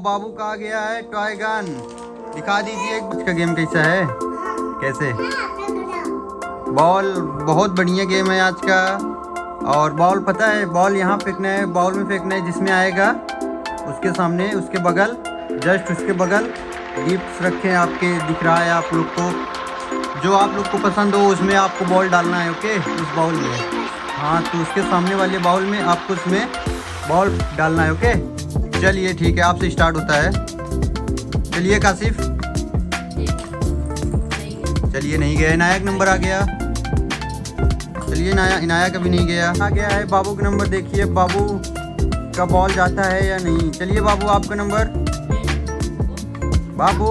बाबू का आ गया है टॉय गन। दिखा दीजिए इसका गेम कैसा है, कैसे बॉल। बहुत बढ़िया गेम है आज का। और बॉल पता है, बॉल यहाँ फेंकना है, बॉल में फेंकना है, जिसमें आएगा उसके सामने, उसके बगल, जस्ट उसके बगल गिफ्ट्स रखे हैं आपके, दिख रहा है आप लोग को। जो आप लोग को पसंद हो उसमें आपको बॉल डालना है, ओके, उस बाउल में। हाँ, तो उसके सामने वाले बाउल में आपको उसमें बॉल डालना है, ओके। चलिए ठीक है, आपसे स्टार्ट होता है। चलिए काशिफ, चलिए नहीं गया। इनाया का नंबर आ गया। चलिए इनाया का भी नहीं गया। आ गया है बाबू का नंबर। देखिए बाबू का बॉल जाता है या नहीं। चलिए बाबू, आपका नंबर। बाबू,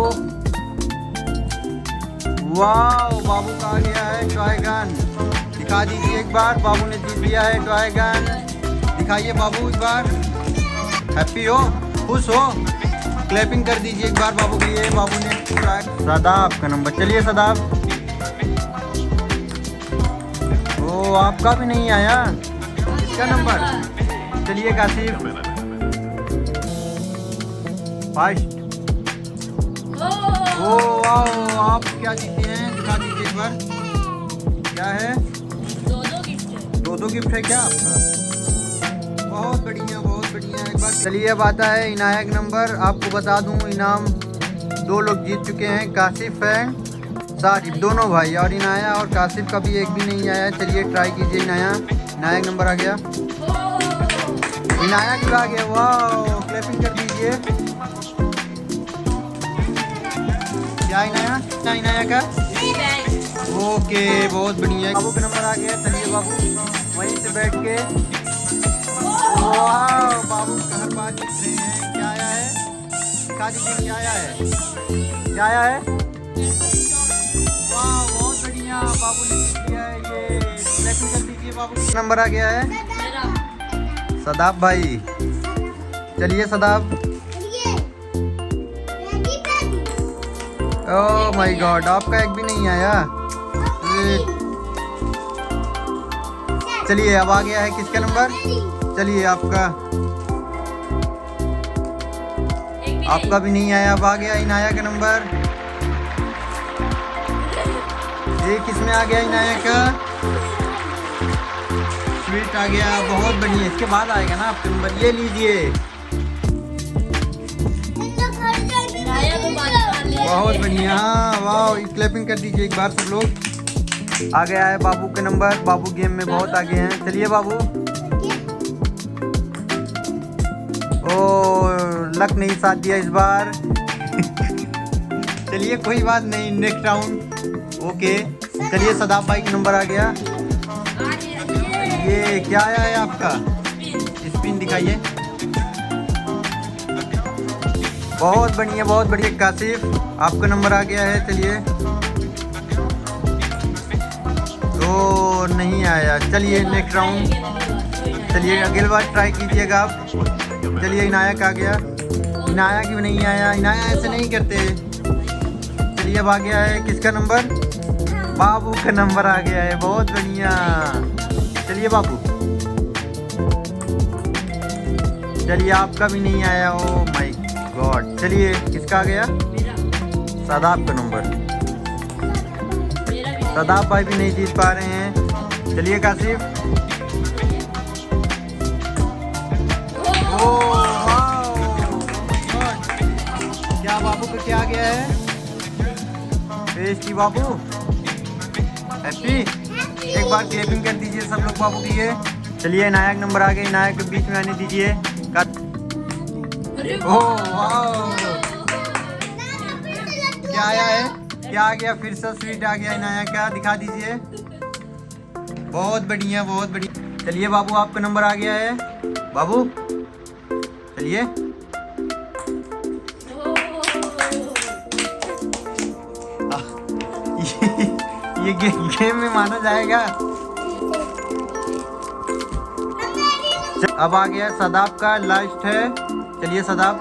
वाह, बाबू का आ गया है टॉय गन। दिखा दीजिए एक बार, बाबू ने जीत लिया है टॉय गन। दिखाइए बाबू एक बार। हैप्पी हो, खुश हो, क्लैपिंग कर दीजिए एक बार बाबू के लिए। बाबू ने सदाब का नंबर। चलिए सदाब, ओ आपका भी नहीं आया, इसका नंबर। चलिए काशिफ, फर्स्ट। ओ वाह, आप क्या जीते हैं, दिखा दीजिए एक बार। क्या है? दो गिफ्ट है क्या आपका? बहुत बढ़िया, बहुत बढ़िया। एक बार चलिए, अब आता है इनाया का नंबर। आपको बता दूं, इनाम 2 लोग जीत चुके हैं, काशिफ है, साजिद, दोनों भाई। और इनाया और काशिफ का भी एक भी नहीं आया। चलिए ट्राई कीजिए। इनाया का नंबर आ गया। इनाया का आ गया, वाह, क्लैपिंग कर दीजिए। क्या इनाया का? ओके, बहुत बढ़िया। बाबू का नंबर आ गया। चलिए बाबू वहीं से बैठ के, वाह, बाबू हर बार जीत रहे हैं। क्या आया है, दिखा दीजिए क्या आया है। क्या आया है? वाह, बहुत बढ़िया, बाबू ने जीत लिया है। ये क्लैपिंग कर दीजिए। बाबू का नंबर आ गया है, सदाब भाई। चलिए सदाब। ओह माय गॉड, आपका एक भी नहीं आया। चलिए, अब आ गया है किसका नंबर? चलिए आपका भी नहीं आया। अब आ गया इनाया का नंबर। ये किसमें आ गया? इनाया का स्वीट आ गया, बहुत बढ़िया। इसके बाद आएगा ना आपका नंबर, ये लीजिए। बहुत बढ़िया, वाह, क्लैपिंग कर दीजिए एक बार सब लोग। आ गया है बाबू के नंबर। बाबू गेम में बहुत आगे हैं। चलिए बाबू। ओ, लक नहीं साथ दिया इस बार। चलिए कोई बात नहीं, नेक्स्ट राउंड, ओके। चलिए सदाब भाई का नंबर आ गया। ये क्या आया है आपका? स्पिन दिखाइए। बहुत बढ़िया, बहुत बढ़िया। काशिफ, आपका नंबर आ गया है। चलिए, तो नहीं आया। चलिए नेक्स्ट राउंड। चलिए अगली बार ट्राई कीजिएगा आप। चलिए इनाया का आ गया। इनाया की भी नहीं आया। इनाया ऐसे नहीं करते। चलिए अब आ गया है किसका नंबर? बाबू का नंबर आ गया है, बहुत बढ़िया। चलिए बाबू। चलिए आपका भी नहीं आया। Oh my God. चलिए किसका आ गया? सदाब का नंबर। सदाब भाई भी नहीं जीत पा रहे हैं। चलिए काशिफ। क्या बाबू का क्या आ गया है? टेस्टी बाबू, हैप्पी। एक बार क्लैपिंग कर दीजिए सब लोग बाबू की ये। चलिए इनाया का नंबर आ गया। इनाया के बीच में आने दीजिए। ओह वाह, क्या आया है? क्या आ गया? फिर से स्वीट आ गया इनाया का, दिखा दीजिए। बहुत बढ़िया, बहुत बढ़िया। चलिए बाबू, आपका नंबर आ गया है। बाबू चलिए। ये गेम में माना जाएगा। अब आ गया सदाब का, लास्ट है। चलिए सदाब।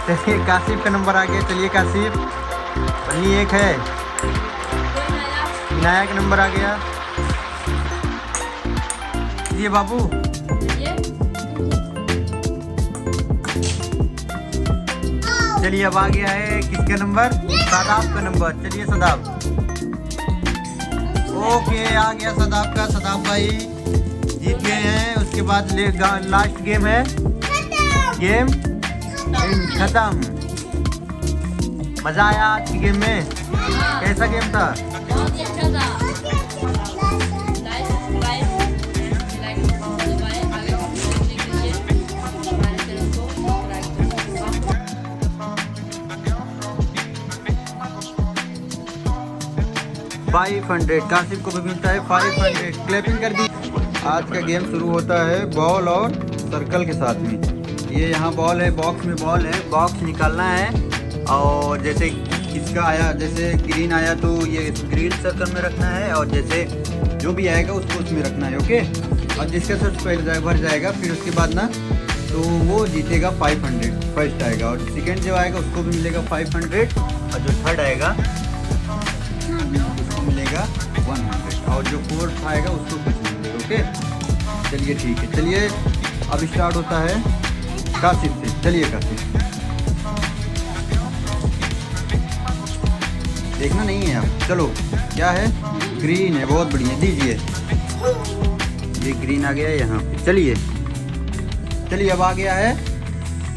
चलिए काशिफ का नंबर आ गया। चलिए काशिफ, पन्नी 1 है। इनाया का नंबर आ गया। दीजिए बाबू। चलिए अब आ गया है किसका नंबर? सदाब का नंबर। चलिए सदाब। ओके आ गया सदाब का। सदाब भाई जीत गए हैं। उसके बाद लास्ट गेम है, गेम खत्म। मजा आया आज की गेम में? कैसा गेम था? बहुत ही अच्छा था। लाइक सब्सक्राइब दबाएं, आगे देखने के लिए हमारे चैनल को सब्सक्राइब करें। 500 कासिफ को भी मिलता है 500। क्लैपिंग कर दी। आज का गेम शुरू होता है बॉल और सर्कल के साथ में। ये यहाँ बॉल है, बॉक्स में बॉल है, बॉक्स निकालना है। और जैसे किसका आया, जैसे ग्रीन आया तो ये ग्रीन सर्कल में रखना है, और जैसे जो भी आएगा उसको उसमें रखना है। ओके। और जिसका सबसे पहले भर जाएगा फिर उसके बाद ना तो वो जीतेगा 500। फर्स्ट आएगा, और सेकेंड जो आएगा उसको भी मिलेगा 500, और जो थर्ड आएगा उसको मिलेगा 100, और जो फोर्थ आएगा उसको कुछ नहीं मिलेगा। ओके चलिए ठीक है। चलिए अब स्टार्ट होता है कासिफ से। चलिए कासिफ, देखना नहीं है अब। चलो क्या है? ग्रीन है, बहुत बढ़िया। दीजिए, ये ग्रीन आ गया है यहाँ पे। चलिए चलिए अब आ गया है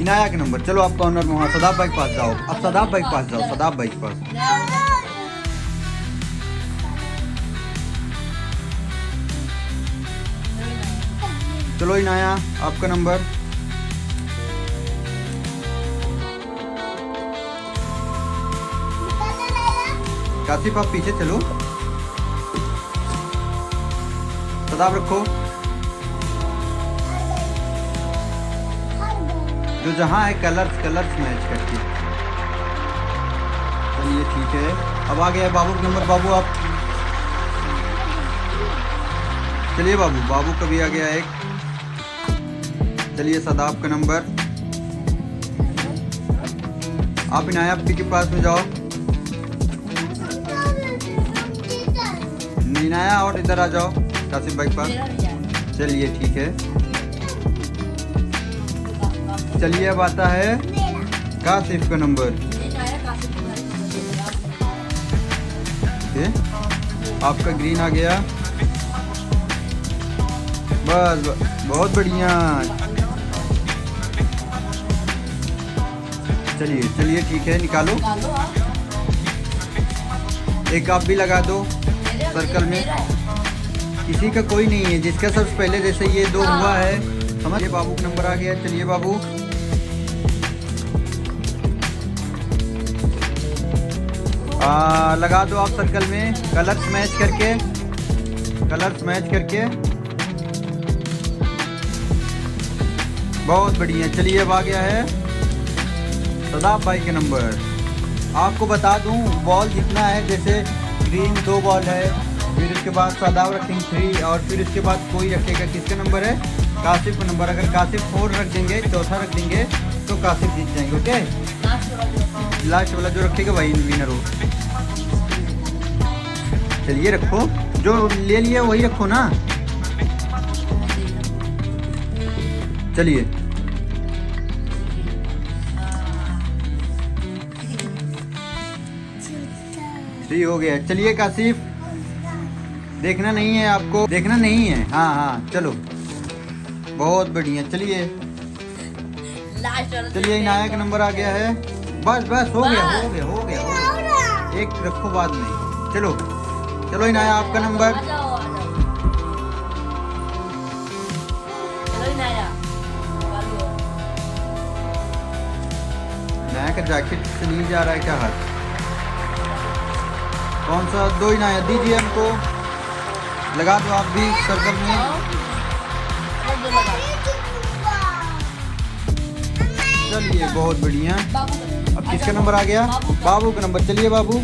इनाया का नंबर। चलो आप कॉर्नर में वहाँ सदाब भाई के पास जाओ। अब सदाब भाई के पास जाओ, सदाब भाई के पास। चलो इनाया आपका नंबर। कासिफ आप पीछे चलो। सदाब रखो। जो जहाँ है कलर्स मैच करके। चलिए ठीक है। अब आ गया बाबू का नंबर। बाबू आप चलिए। बाबू का भी आ गया एक। चलिए सदाब का नंबर। आप इनाया के पास में जाओ। इनाया और इधर आ जाओ कासिफ भाई के पास। चलिए ठीक है। चलिए अब आता है कासिफ का नंबर। आपका ग्रीन आ गया। बस बहुत बढ़िया। चलिए ठीक है, निकालो। एक आप भी लगा दो सर्कल में। किसी का कोई नहीं है। जिसका सबसे पहले जैसे ये दो हुआ है, समझिए। बाबू का नंबर आ गया। चलिए बाबू, लगा दो आप सर्कल में। कलर्स मैच करके। बहुत बढ़िया। चलिए अब आ गया है सदाब भाई के नंबर। आपको बता दूं बॉल जितना है, जैसे ग्रीन 2 बॉल है, फिर उसके बाद सदाब रखेंगे 3, और फिर उसके बाद कोई रखेगा। किसका नंबर है? कासिफ का नंबर। अगर कासिफ 4 रख देंगे, चौथा रख देंगे तो कासिफ जीत जाएंगे। ओके। लास्ट वाला जो रखेगा वही विनर हो। चलिए रखो, जो ले लिया वही रखो ना। चलिए फ्री हो गया। चलिए कासिफ, देखना नहीं है आपको? देखना नहीं है? हाँ चलो बहुत बढ़िया। चलिए इनाया का नंबर आ गया है। बस हो गया। एक रखो बाद में। चलो इनाया आपका नंबर। इनाया का जैकेट से नहीं जा रहा है क्या हाथ? कौन सा? 2 इनाया दीजिए हमको। लगा दो आप भी सर्कल में। चलिए बहुत बढ़िया। अब किसका नंबर आ गया? बाबू का नंबर। चलिए बाबू,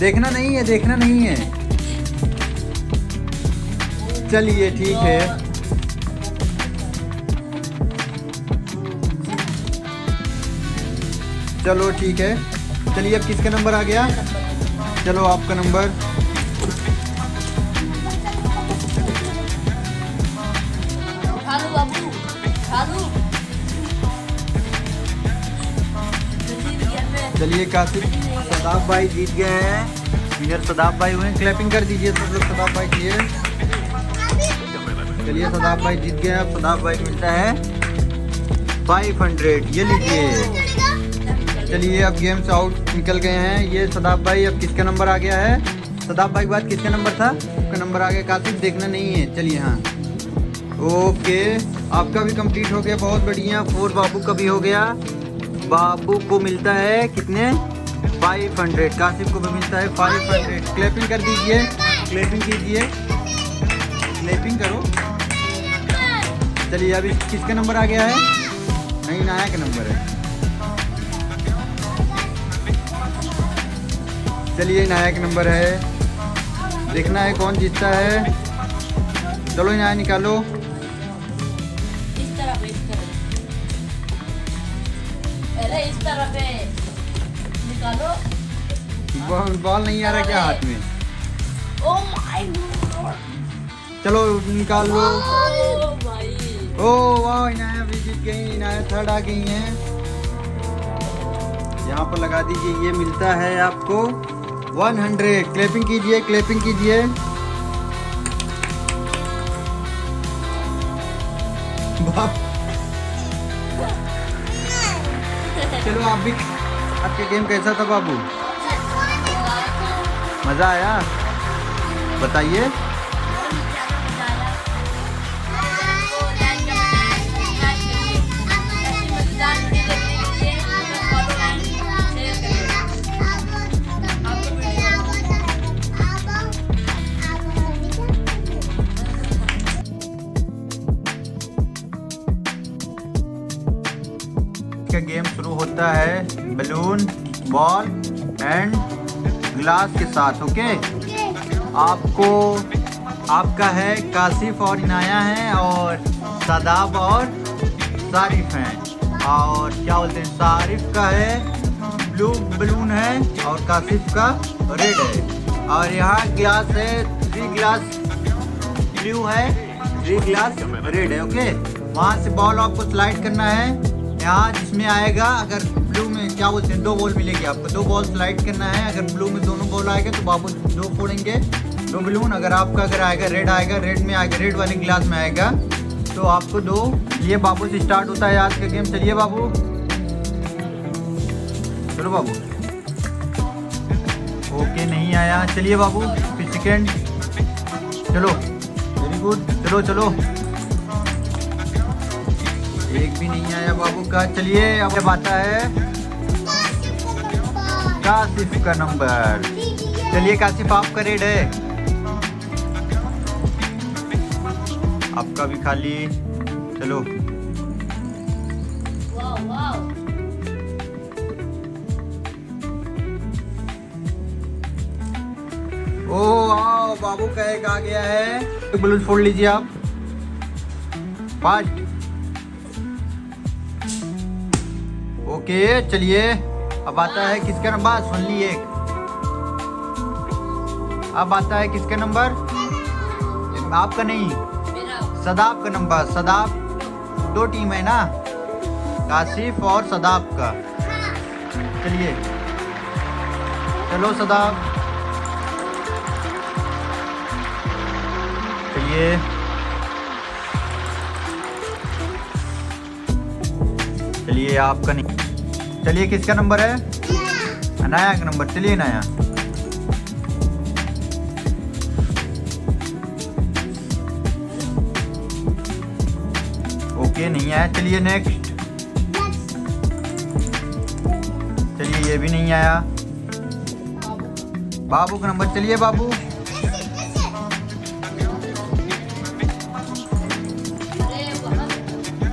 देखना नहीं है। चलिए ठीक है। चलो ठीक है। चलिए अब किसका नंबर आ गया? चलो आपका नंबर। चलिए कासिफ सदाब भाई जीत गए हैं। विनर सदाब भाई हुए। क्लैपिंग कर दीजिए सब लोग सदाब भाई के लिए। चलिए सदाब भाई जीत गए। अब सदाब भाई को मिलता है 500। ये लीजिए। चलिए अब गेम से आउट निकल गए हैं ये सदाब भाई। अब किसका नंबर आ गया है? सदाब भाई के बाद किसका नंबर था? आपका नंबर आ गया। कासिफ देखना नहीं है। चलिए हाँ ओके, आपका भी कंप्लीट हो गया। बहुत बढ़िया। 4 बाबू का भी हो गया। बाबू को मिलता है कितने? 500। कासिफ को भी मिलता है 500। क्लैपिंग कर दीजिए। क्लैपिंग कीजिए। क्लैपिंग करो। चलिए अभी किसका नंबर आ गया है? नहीं, नाया का नंबर है। चलिए नाया का नंबर है। देखना है कौन जीतता है। चलो नाया निकालो। इस तरफ अरे इस तरफ है, निकालो। बॉल नहीं आ रहा क्या हाथ में? Oh my God. चलो निकाल लो। ओ भाई ओ वाह, इनाया भी जीत गई। इनाया 3rd आ गई हैं। यहाँ पर लगा दीजिए। ये मिलता है आपको 100। क्लैपिंग कीजिए। क्लैपिंग कीजिए। चलो आप भी। आपके गेम कैसा था बाबू? मज़ा आया? बताइए। का गेम शुरू होता है बलून, बॉल एंड ग्लास के साथ। ओके, आपको आपका है कासिफ और इनाया है और सदाब और सारिफ हैं। और क्या बोलते हैं, सारिफ का है ब्लू बलून है और कासिफ का रेड है। और यहाँ ग्लास है, 3 ग्लास ब्लू है, 3 ग्लास रेड है। ओके, वहाँ से बॉल आपको स्लाइड करना है यहाँ जिसमें आएगा। अगर ब्लू में क्या बोलते हैं 2 बॉल मिलेगी आपको। 2 बॉल स्लाइड करना है। अगर ब्लू में दोनों बॉल आएगा तो बाबू 2 फोड़ेंगे, 2 बलून। अगर आपका अगर आएगा रेड आएगा, रेड में आएगा, रेड वाले गिलास में आएगा तो आपको 2। ये बाबू से स्टार्ट होता है आज का गेम। चलिए बाबू, चलो बाबू। ओके नहीं आया। चलिए बाबू फिर सेकेंड। चलो वेरी गुड। चलो चलो, एक भी नहीं आया बाबू का। चलिए अब आता है कासिफ का नंबर। चलिए कासिफ आपका रेड है। आपका भी खाली। चलो वाओ वाओ। ओ वाओ, बाबू का एक आ गया है। बलून फोड़ लीजिए आप फास्ट। ओके चलिए अब आता है किसका नंबर? सुन ली एक। अब आता है किसका नंबर? आपका नहीं, मेरा सदाब का नंबर। सदाब 2 टीम है ना, कासिफ और सदाब का। चलिए चलो सदाब। चलिए चलिए आपका नहीं। चलिए किसका नंबर है? अनाया का नंबर। चलिए अनाया। ओके नहीं आया। चलिए नेक्स्ट। चलिए ये भी नहीं आया। बाबू का नंबर। चलिए बाबू।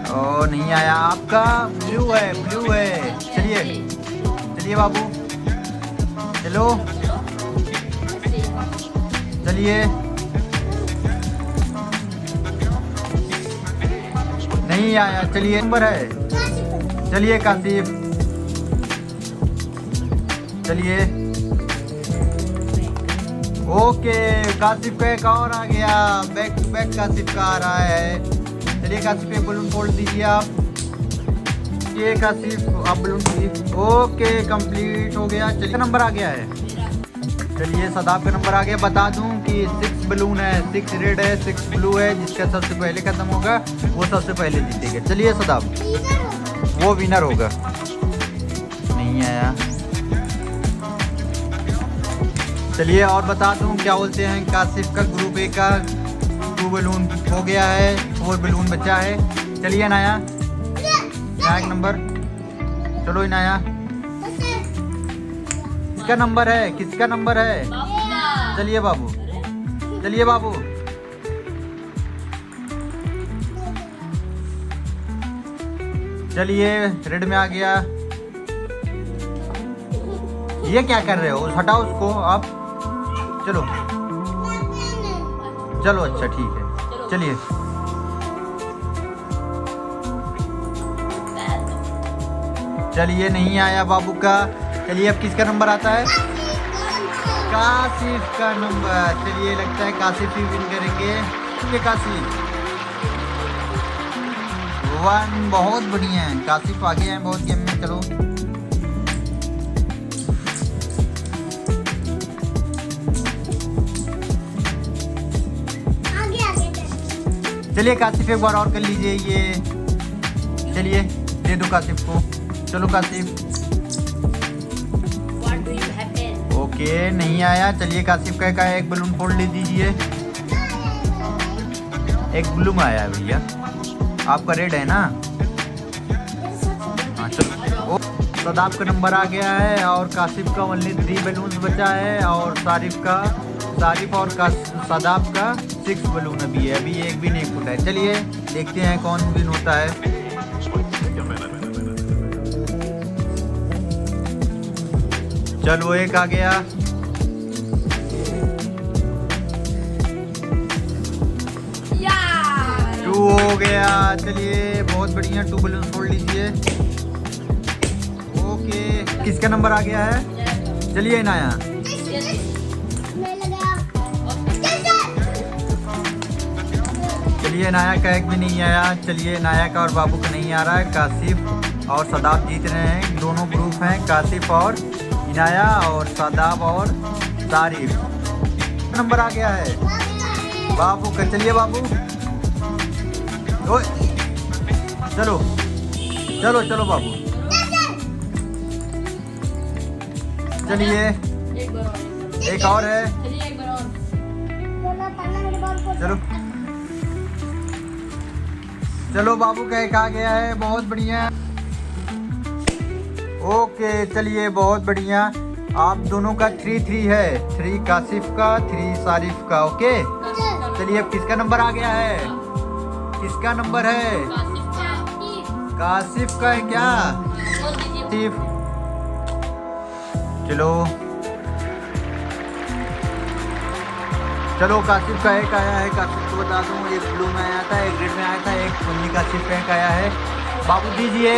ओ नहीं आया। आपका ब्लू है, ब्लू है। चलिए चलिए बाबू। चलो चलिए। नहीं आया। चलिए नंबर है। चलिए कासिफ। चलिए ओके, कासिफ का एक और आ गया। बैक टू बैक कासिफ का आ रहा है। चलिए कासिफ पे बलून फोड़ दीजिए आप। कीजिए काशिफ, आप बलून कीजिए। ओके कंप्लीट हो गया। चलिए नंबर आ गया है। चलिए सदाब का नंबर आ गया। बता दूं कि 6 बलून है, 6 रेड है, 6 ब्लू है। जिसका सबसे पहले खत्म होगा वो सबसे पहले जीतेगा। चलिए सदाब, वो विनर होगा। नहीं आया। चलिए और बता दूं क्या बोलते हैं, काशिफ का ग्रुप ए का 2 बलून हो गया है, 4 बलून बचा है। चलिए इनाया, इनाया का नंबर। चलो इनाया, किसका नंबर है, किसका नंबर है? चलिए बाबू, चलिए बाबू। चलिए रेड में आ गया। ये क्या कर रहे हो? हटाओ उसको आप। चलो चलो, अच्छा ठीक है। चलिए चलिए नहीं आया बाबू का। चलिए अब किसका नंबर आता है? काशिफ का नंबर। चलिए लगता है काशिफ ही विन करेंगे। ये काशिफ 1, बहुत बढ़िया है। काशिफ आगे हैं बहुत गेम में। चलो चलिए काशिफ एक बार और कर लीजिए ये। चलिए दे दो काशिफ को। चलो काशिफ। ओके नहीं आया। चलिए काशिफ का एक बलून फोड़ ले दीजिए। एक ब्लू में आया है भैया, आपका रेड है ना? हाँ चलो। सदाब का नंबर आ गया है और काशिफ का ओनली 3 बलून बचा है और सारिफ और सदाब का 6 बलून अभी है। अभी एक भी नहीं फूटा है। चलिए देखते हैं कौन विन होता है। चलो एक आ गया। टू हो गया। चलिए बहुत बढ़िया, 2 बलून फोड़ लीजिए। ओके किसका नंबर आ गया है? चलिए इनाया। चलिए इनाया का एक भी नहीं आया। चलिए इनाया का और बाबू का नहीं आ रहा है। काशिफ और सदाब जीत रहे हैं। दोनों ग्रुप हैं, काशिफ और इनाया और सदाब और सारिफ। नंबर आ गया है बाबू का। चलिए बाबू, ओए चलो चलो चलो बाबू। चलिए एक और है। चलो चलो बाबू का एक आ गया है। बहुत बढ़िया। ओके चलिए बहुत बढ़िया। आप दोनों का 3-3 है। 3 काशिफ का, 3 सारिफ का। ओके चलिए अब किसका नंबर आ गया है? किसका नंबर है? काशिफ का है क्या? चलो चलो काशिफ का एक आया है। काशिफ को बता दूं, एक ब्लू में आया था, एक रेड में आया था, एक ओनली काशिफ का एक आया है। बाबू दीजिए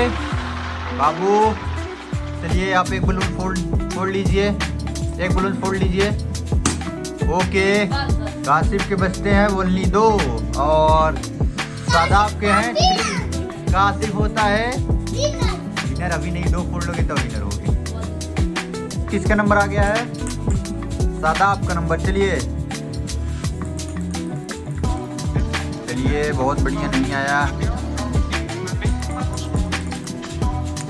बाबू। चलिए आप एक बलून फोड़ लीजिए। एक बलून फोड़ लीजिए। ओके काशिफ के बचते हैं ओनली 2 और सदाब के हैं 3। काशिफ होता है विनर। अभी नहीं, 2 फोड़ लोगे तो विनर होगे। किसका नंबर आ गया है? सदाब का नंबर। चलिए चलिए बहुत बढ़िया। नहीं आया,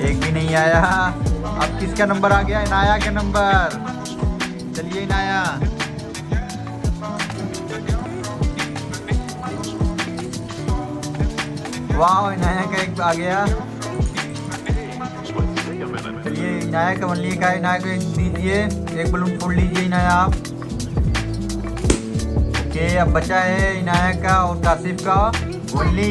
एक भी नहीं आया। अब किसका नंबर आ गया? इनाया का नंबर। चलिए इनाया। वाह इनाया का एक आ गया। चलिए इनाया का ओनली का। इनाया को एक दीजिए। एक बलून फोड़ लीजिए इनाया आप। ओके अब बचा है इनाया का और काशिफ का ओनली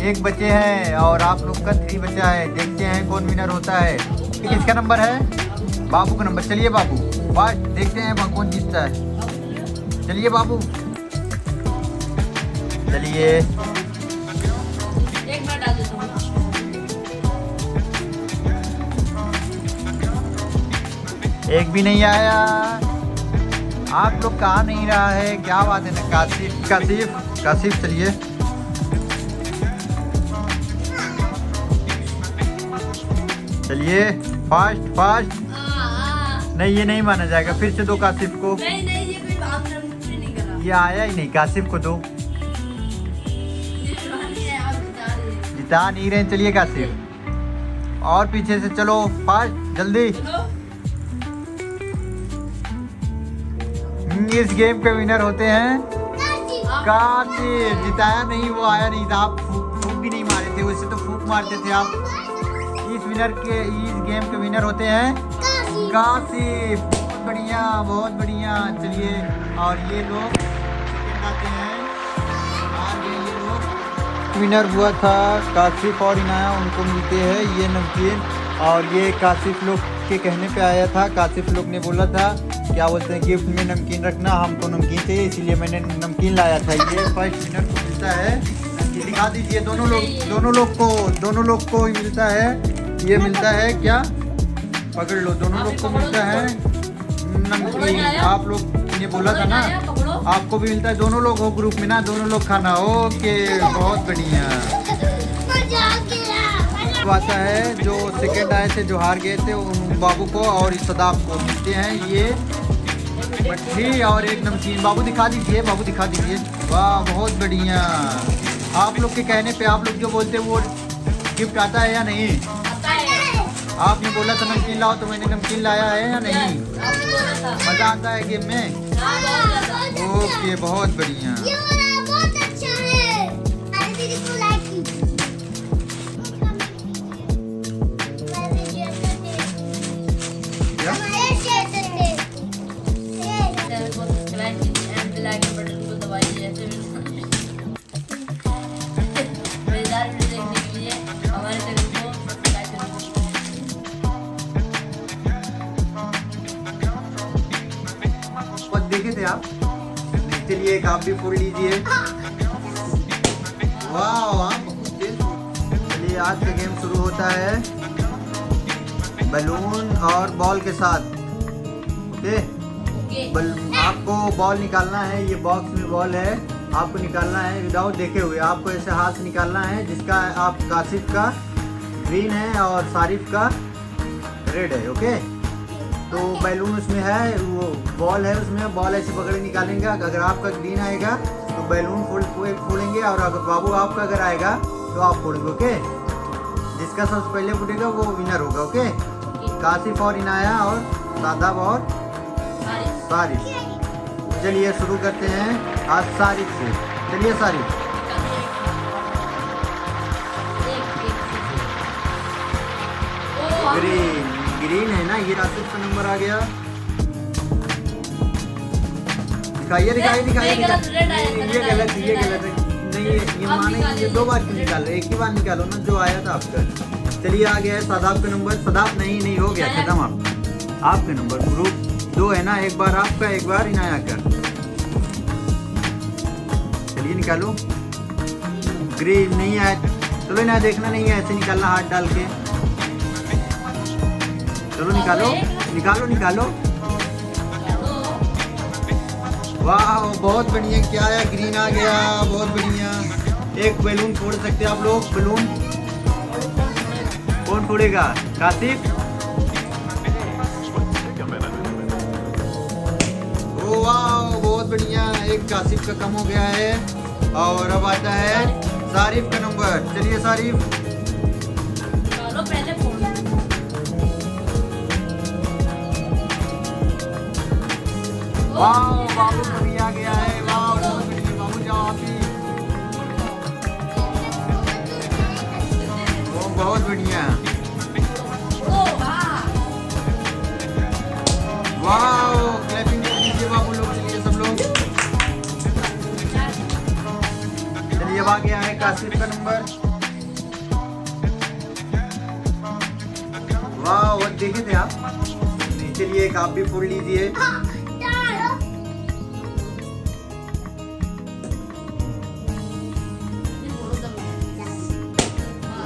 एक बचे हैं और आप लोग का 3 बचा है। देखते हैं कौन विनर होता है। किसका नंबर है? बाबू का नंबर। चलिए बाबू, बस देखते हैं कौन जीतता है। चलिए बाबू। चलिए एक मिनट आ देता हूँ। एक भी नहीं आया। आप लोग कहाँ नहीं रहा है, क्या बात है ना? काशिफ काशिफ काशिफ। चलिए चलिए फास्ट फास्ट। नहीं ये नहीं माना जाएगा, फिर से दो कासिफ को। नहीं नहीं, ये कोई बात नहीं करा। ये आया ही नहीं, कासिफ को दो। ये पुरानी है, आप बता रहे हैं। जिता नहीं रहे, चलिए कासिफ और पीछे से चलो, फास्ट जल्दी। चलो। इस गेम के विनर होते हैं आप- कासिफ। जिताया नहीं, वो आया नहीं था। आप फूक भी नहीं मारे थे, वैसे तो फूक मारते थे आप। इस गेम के विनर होते हैं कासिफ। बहुत बढ़िया बहुत बढ़िया। चलिए और ये लोग सेकंड आते हैं, हार गए ये लोग। विनर हुआ था कासिफ और इनाया, उनको मिलते हैं ये नमकीन। और ये कासिफ लोग के कहने पे आया था। कासिफ लोग ने बोला था क्या बोलते हैं, गिफ्ट में नमकीन रखना, हमको नमकीन चाहिए, इसीलिए मैंने नमकीन लाया था। ये फर्स्ट विनर को मिलता है नमकीन। दिखा दीजिए दोनों लोग को ही मिलता है। ये मिलता है क्या, पकड़ लो, दोनों लोग को मिलता है नमकीन। आप लोग ने बोला था ना, आपको भी मिलता है। दोनों लोग हो ग्रुप में ना, दोनों लोग खाना। ओके बहुत बढ़िया। आता है जो सेकंड आए थे, जो हार गए थे, उन बाबू को और सदाब को मिलते हैं ये मछली और एक नमकीन। बाबू दिखा दीजिए, बाबू दिखा दीजिए। वाह बहुत बढ़िया। आप लोग के कहने पे आप लोग जो बोलते हैं वो गिफ्ट आता है या नहीं? आता है। आपने बोला था नमकीन लाओ, तो मैंने नमकीन लाया है या नहीं? आपने बोला था। मजा आता है गेम में? हाँ, बहुत ज्यादा। ओके बहुत बढ़िया। बहुत अच्छा है। अरे दीदी को लाइक कीजिए। क्या? हमारे शेयर करते। चैनल को सब्सक्राइब कीजिए एंड बेल आइकन बटन को दबाइए। ऐसे मजेदार वीडियो देखने के लिए हमारे चैनल को सब्सक्राइब करिए। और देखे थे आप? चलिए एक आप भी फोड़ लीजिए। वाह बहुत तेज। चलिए आज का गेम शुरू होता है बलून और बॉल के साथ। Okay okay. आपको बॉल निकालना है। ये बॉक्स में बॉल है, आपको निकालना है विदाउट देखे हुए। आपको ऐसे हाथ से निकालना है। जिसका आप कासिफ का ग्रीन है और सारिफ का रेड है। ओके तो बैलून उसमें है, वो बॉल है उसमें। बॉल ऐसे पकड़े निकालेंगे। अगर आपका ग्रीन आएगा तो बैलून फोड़ेंगे, और अगर बाबू आपका अगर आएगा तो आप फोड़ेंगे। ओके जिसका सबसे पहले फूटेगा वो विनर होगा। ओके कासिफ और इनाया और सादाब और सारिफ। चलिए शुरू करते हैं आज सारिफ से। चलिए सारिफ। ग्रीन ग्रीन है ना, ये कासिफ का नंबर आ गया। दिखाइए दिखाइए दिखाइए। ये गलत, रेड आया था, ये गलत है, ये गलत है। नहीं ये अब माने, निकालिए। ये दो बार क्यों निकाल रहे, एक ही बार निकालो ना जो आया था आपका। चलिए आ गया है सादाब का नंबर। सादाब नहीं हो गया खत्म। आपका नंबर ग्रुप 2 है ना, एक बार आपका एक बार इनाया का। चलिए निकालो। ग्रीन नहीं आया, चलो इनाया देखना नहीं है, ऐसे निकालना हाथ डाल के। चलो निकालो निकालो निकालो। वाह बहुत बढ़िया। क्या है, ग्रीन आ गया, बहुत बढ़िया। एक बैलून फोड़ सकते हैं आप लोग। बैलून कौन फोड़ेगा? कासिफ। ओ वाह बहुत बढ़िया। एक कासिफ का कम हो गया है और अब आता है सारिफ का नंबर। चलिए सारिफ। चलो पहले फोन। वाह बाबू का भी आ गया है। वाह बहुत बढ़िया। बाबू जाओ आप ही। ओ बहुत बढ़िया। वाह क्लैपिंग कीजिए बाबू लोग। चलिए सब लोग। चलिए अब आ गया है कासिफ का नंबर। वाह वो देखे थे आप? नहीं, चलिए एक आप भी फोड़ लीजिए।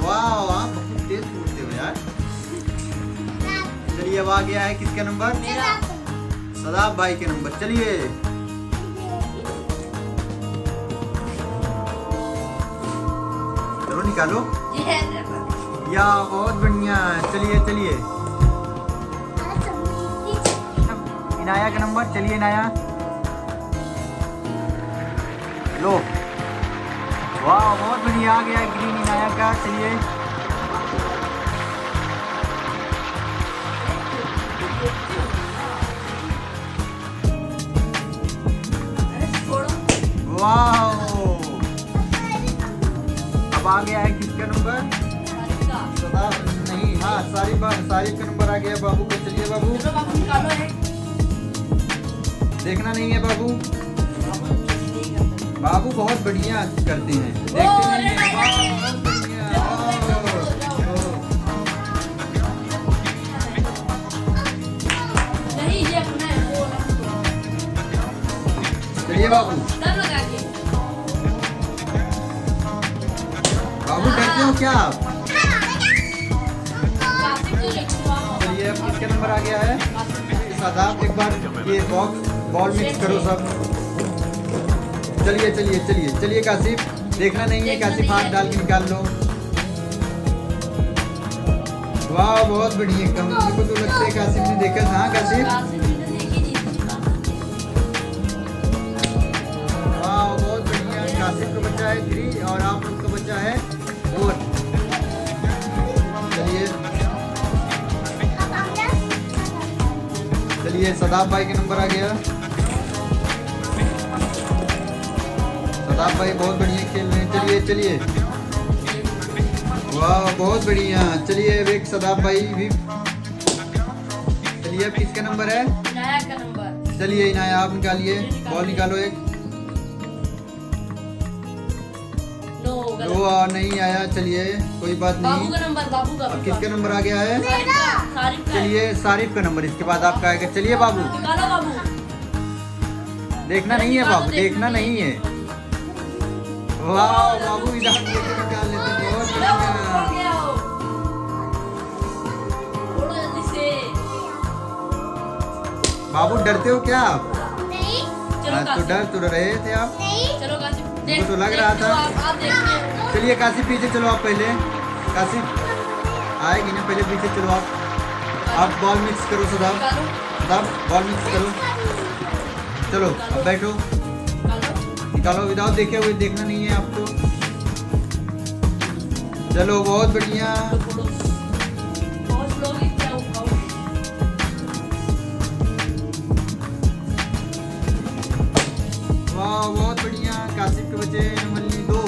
वाह वाह बहुत तेज फोड़ते हो यार। चलिए अब आ गया है किसका नंबर? सदाब भाई के नंबर। चलिए चलो निकालो। या बहुत बढ़िया। चलिए चलिए इनाया का नंबर। चलिए इनाया लो। वाह बहुत बढ़िया आ गया ग्रीन इनाया का। चलिए वाह अब आ गया है किसका नंबर? नहीं, हाँ सारिफ का नंबर आ गया बाबू का। चलिए बाबू देखना नहीं है बाबू। बाबू बहुत बढ़िया करते हैं। देखते नहीं है। बहुत बढ़िया। चलिए बाबू। बाबू डरते हो क्या आप? चलिए अब किसका नंबर आ गया है? सादाब एक बार ये बॉल मिक्स करो सब। चलिए चलिए चलिए चलिए कासिफ देखना नहीं है। कासिफ हाथ डाल के निकाल लो। वाह बहुत बढ़िया। कम को तो लगता है कासिफ ने देखा था। हाँ कासिफ वाह बहुत बढ़िया। कासिफ का बच्चा है 3 और आप लोग का बच्चा है 4। चलिए चलिए सदाब भाई का नंबर आ गया। सदाब भाई बहुत बढ़िया खेल रहे हैं। चलिए चलिए वाह बहुत बढ़िया। चलिए अब एक सदाब भाई भी। चलिए अब किसका नंबर है? इनाया का नंबर। चलिए इनाया आप निकालिए। बॉल निकालो एक। वो नहीं आया। चलिए कोई बात बाबू नहीं। का नंबर। बाबू का अब किसका नंबर आ गया है? सारिफ का। चलिए सारिफ का नंबर। इसके बाद आपका आएगा। चलिए बाबू निकालो बाबू। देखना नहीं है बाबू। देखना नहीं है। वाह बाबू इधर निकाल लेते हैं। बहुत बढ़िया। जल्दी से। बाबू डरते हो क्या आप? नहीं चलो हाँ, तो डर तो रहे थे आप। नहीं चलो कासिफ। मुझको तो लग रहा था। आप देखते हो। चलिए कासिफ पीछे चलो आप पहले। कासिफ आएगी ना पहले पीछे चलो आप। बॉल मिक्स करो सदाब। निकालो सदाब बॉल मिक्स करो। चलो अब बैठो। निकालो। निकालो विदाउट देखे हुए। देखना नहीं है आपको। चलो बहुत बढ़िया। बहुत लोग क्या होगा। वाह बहुत बढ़िया। कासिफ के बच्चे नंबर 2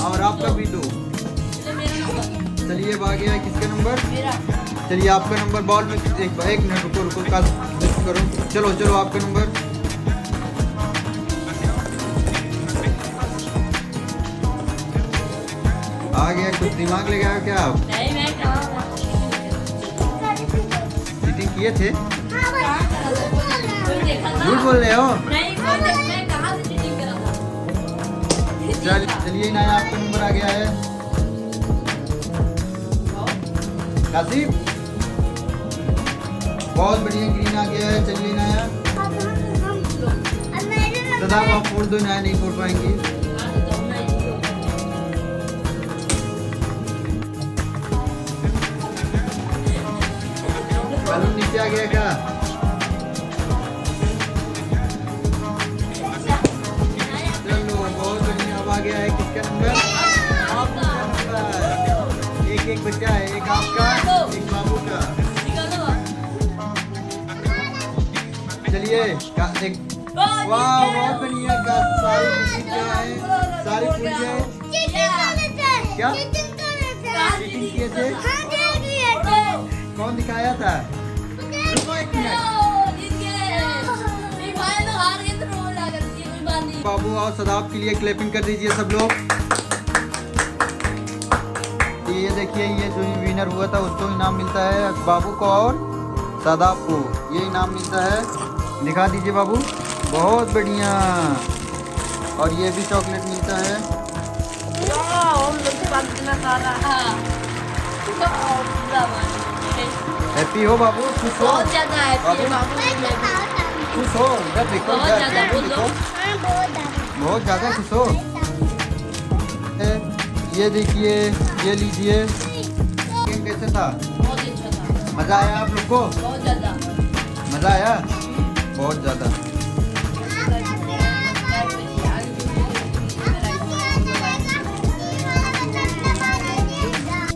और आपका भी 2। चलिए मेरा नंबर। चलिए अब आ गया है किसका नंबर? मेरा। चलिए आपका नंबर। बॉल में एक मिनट रुको कासिफ करो। चलो चलो आपका नंबर। आ गया। कुछ दिमाग लगाया क्या आप? नहीं मैं कहाँ चीटिंग किए थे? कोई देखा था? झूठ बोल रहे हो? नहीं मैं कहाँ से चीटिंग करा था? चलिए नया आपका नंबर आ गया है। कासिफ बहुत बढ़िया ग्रीन आ गया है। चलिए नया सदाब आप फोड़ दो। नया नहीं फोड़ पाएंगे। बैलून नीचे आ गया क्या? चलो बहुत बढ़िया। अब आ गया है किसका नंबर? आपका नंबर। एक बच्चा है। एक आपका एक बाबू का। चलिए एक वाह बहुत बढ़िया। सारी खुशी क्या है? सारी खुशी है। क्या चीटिंग किए थे? कौन दिखाया था? रुको एक मिनट। बाबू और सदाब के लिए क्लैपिंग कर दीजिए सब लोग। ये देखिए ये जो विनर हुआ था उसको इनाम मिलता है। बाबू को और सदाब को ये इनाम मिलता है। दिखा दीजिए बाबू। बहुत बढ़िया। और ये भी चॉकलेट मिलता है। हैप्पी हो बाबू? खुश हो? बहुत ज्यादा हैप्पी है बाबू। खुश हो? इधर देखो। बहुत इधर ज्यादा देखो, बोल दो। देखो। बहुत ज़्यादा खुश हो? ये देखिए ये लीजिए गेम कैसे था? बहुत ही अच्छा था, मज़ा आया आप लोग को? बहुत ज़्यादा। मज़ा आया बहुत ज़्यादा।